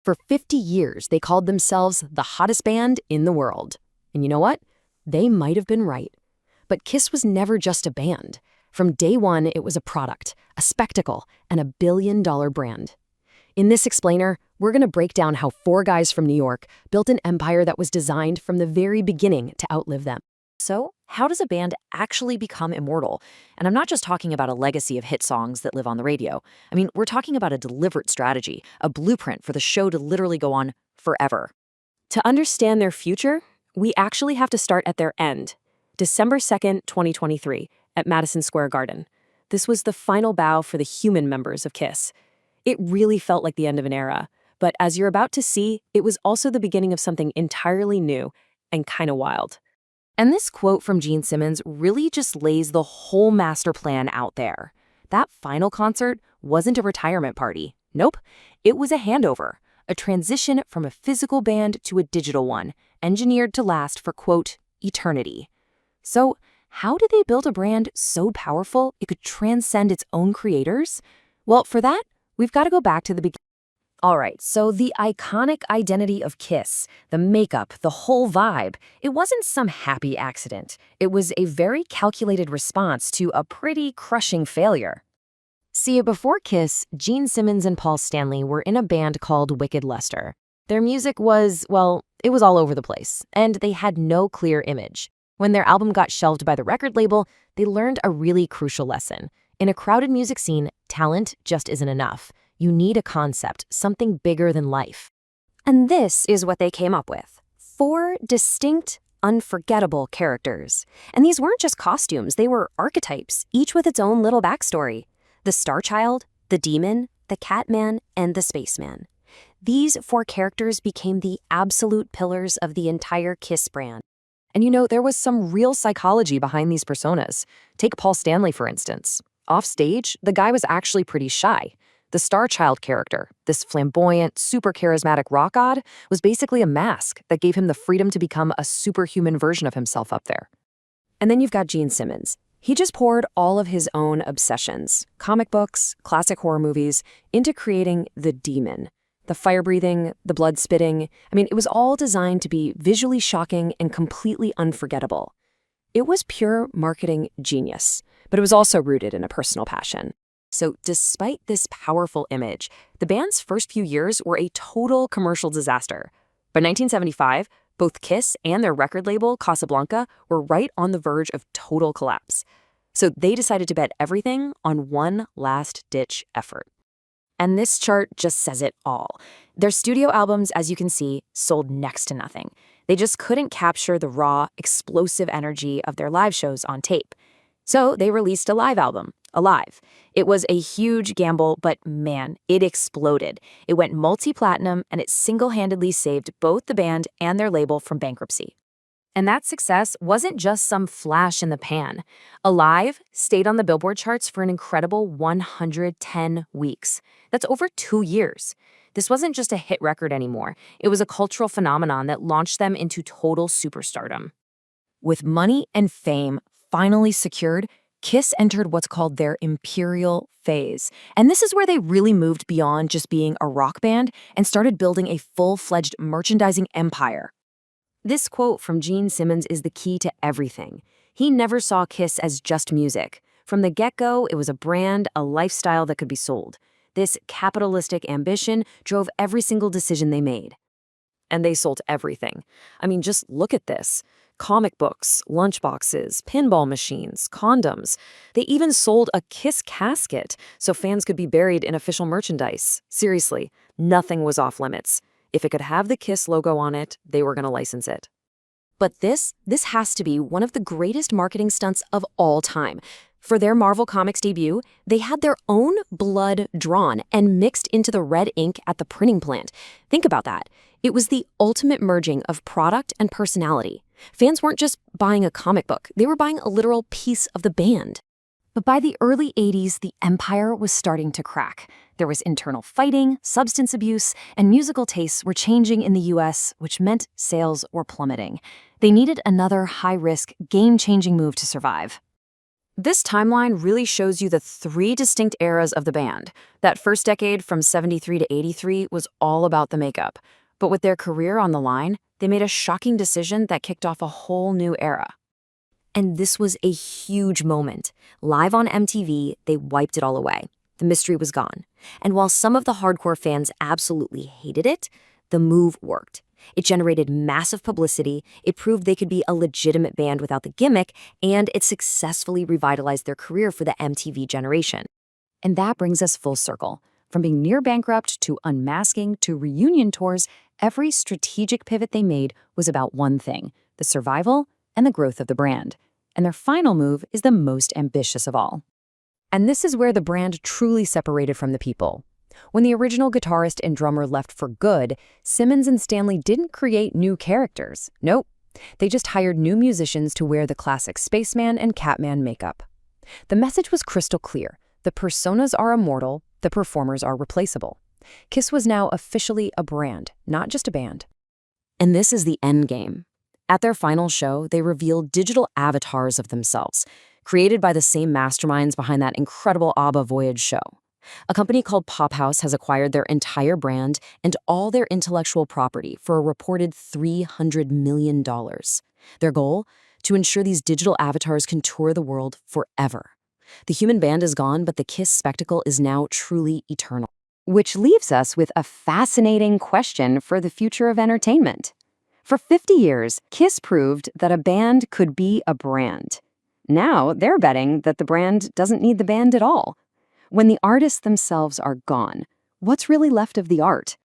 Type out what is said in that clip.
For 50 years, they called themselves the hottest band in the world. And you know what? They might have been right. But Kiss was never just a band. From day one, it was a product, a spectacle, and a billion-dollar brand. In this explainer, we're going to break down how four guys from New York built an empire that was designed from the very beginning to outlive them. So, how does a band actually become immortal? And I'm not just talking about a legacy of hit songs that live on the radio. I mean, we're talking about a deliberate strategy, a blueprint for the show to literally go on forever. To understand their future, we actually have to start at their end. December 2nd, 2023, at Madison Square Garden. This was the final bow for the human members of Kiss. It really felt like the end of an era, but as you're about to see, it was also the beginning of something entirely new and kind of wild. And this quote from Gene Simmons really just lays the whole master plan out there. That final concert wasn't a retirement party. Nope. It was a handover, a transition from a physical band to a digital one, engineered to last for, quote, eternity. So, how did they build a brand so powerful it could transcend its own creators? Well, for that, we've got to go back to the beginning. All right, so the iconic identity of Kiss, the makeup, the whole vibe, it wasn't some happy accident. It was a very calculated response to a pretty crushing failure. See, before Kiss, Gene Simmons and Paul Stanley were in a band called Wicked Lester. Their music was, well, it was all over the place, and they had no clear image. When their album got shelved by the record label, they learned a really crucial lesson. In a crowded music scene, talent just isn't enough. You need a concept, something bigger than life. And this is what they came up with. 4 distinct, unforgettable characters. And these weren't just costumes, they were archetypes, each with its own little backstory. The Star Child, the Demon, the Catman, and the Spaceman. These 4 characters became the absolute pillars of the entire Kiss brand. And you know, there was some real psychology behind these personas. Take Paul Stanley, for instance. Off stage, the guy was actually pretty shy. The Star Child character, this flamboyant, super charismatic rock god, was basically a mask that gave him the freedom to become a superhuman version of himself up there. And then you've got Gene Simmons. He just poured all of his own obsessions, comic books, classic horror movies, into creating the Demon. The fire-breathing, the blood-spitting, I mean, it was all designed to be visually shocking and completely unforgettable. It was pure marketing genius, but it was also rooted in a personal passion. So despite this powerful image, the band's first few years were a total commercial disaster. By 1975, both Kiss and their record label, Casablanca, were right on the verge of total collapse. So they decided to bet everything on one last-ditch effort. And this chart just says it all. Their studio albums, as you can see, sold next to nothing. They just couldn't capture the raw, explosive energy of their live shows on tape. So they released a live album, Alive. It was a huge gamble, but man, it exploded. It went multi-platinum, and it single-handedly saved both the band and their label from bankruptcy. And that success wasn't just some flash in the pan. Alive stayed on the Billboard charts for an incredible 110 weeks. That's over 2 years. This wasn't just a hit record anymore. It was a cultural phenomenon that launched them into total superstardom. With money and fame finally secured, Kiss entered what's called their imperial phase. And this is where they really moved beyond just being a rock band and started building a full-fledged merchandising empire. This quote from Gene Simmons is the key to everything. He never saw Kiss as just music. From the get-go, it was a brand, a lifestyle that could be sold. This capitalistic ambition drove every single decision they made. And they sold everything. I mean, just look at this. Comic books, lunchboxes, pinball machines, condoms. They even sold a Kiss casket so fans could be buried in official merchandise. Seriously, nothing was off limits. If it could have the Kiss logo on it, they were going to license it. But this has to be one of the greatest marketing stunts of all time. For their Marvel Comics debut, they had their own blood drawn and mixed into the red ink at the printing plant. Think about that. It was the ultimate merging of product and personality. Fans weren't just buying a comic book, they were buying a literal piece of the band. But by the early 80s, the empire was starting to crack. There was internal fighting, substance abuse, and musical tastes were changing in the US, which meant sales were plummeting. They needed another high-risk, game-changing move to survive. This timeline really shows you the three distinct eras of the band. That first decade from 73 to 83 was all about the makeup. But with their career on the line, they made a shocking decision that kicked off a whole new era. And this was a huge moment. Live on MTV, they wiped it all away. The mystery was gone. And while some of the hardcore fans absolutely hated it, the move worked. It generated massive publicity, it proved they could be a legitimate band without the gimmick, and it successfully revitalized their career for the MTV generation. And that brings us full circle. From being near bankrupt to unmasking to reunion tours, every strategic pivot they made was about one thing: the survival and the growth of the brand. And their final move is the most ambitious of all. And this is where the brand truly separated from the people. When the original guitarist and drummer left for good, Simmons and Stanley didn't create new characters. Nope. They just hired new musicians to wear the classic Spaceman and Catman makeup. The message was crystal clear. The personas are immortal, the performers are replaceable. Kiss was now officially a brand, not just a band. And this is the end game. At their final show, they revealed digital avatars of themselves, created by the same masterminds behind that incredible ABBA Voyage show. A company called Pop House has acquired their entire brand and all their intellectual property for a reported $300 million. Their goal? To ensure these digital avatars can tour the world forever. The human band is gone, but the Kiss spectacle is now truly eternal. Which leaves us with a fascinating question for the future of entertainment. For 50 years, Kiss proved that a band could be a brand. Now they're betting that the brand doesn't need the band at all. When the artists themselves are gone, what's really left of the art?